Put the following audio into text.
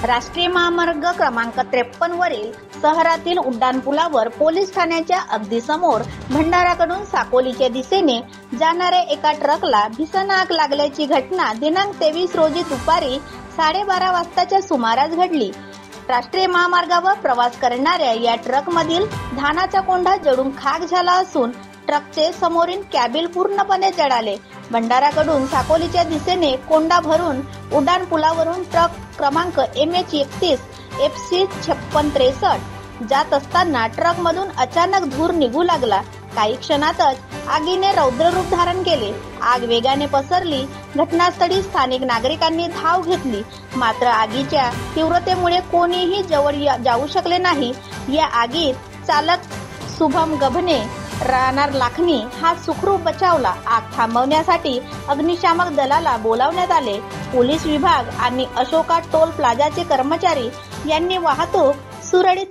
राष्ट्रीय महामार्ग क्रमांक 53 वरील शहरातील उड्डाणपुलावर पोलीस ठाण्याच्या अगदी समोर भंडाराकडून साकोलीच्या दिशेने जाणाऱ्या एका ट्रकला भीषण आग लागल्याची घटना दिनांक 23 रोजी दुपारी 12:30 वाजताच्या सुमारास घडली. राष्ट्रीय महामार्गावर प्रवास करणाऱ्या या ट्रकमधील धानाचा कोंडा जळून खाक झाला असून ट्रकचे समोरील कॅबिन पूर्णपणे जळाले. भंडाराकडून साकोलीच्या दिशेने कोंडा भरून उड्डाणपुलावरून ट्रक क्रमांक MH31 FC 5663 जात असताना ट्रकमधून अचानक धूर निघू लागला. काही क्षणातच आगीने रौद्र रूप धारण केले. आग वेगाने पसरली. घटनास्थळी स्थानिक नागरिकांनी धाव घेतली, मात्र आगीच्या तीव्रतेमुळे कोणीही जवळ जाऊ शकले नाही. या आगीत चालक शुभम गभने राहणार लाखनी हा सुखरूप बचावला. आग थांबवण्यासाठी अग्निशामक दलाला बोलावण्यात आले. पोलीस विभाग आणि अशोका टोल प्लाझाचे कर्मचारी यांनी वाहतूक सुरळीत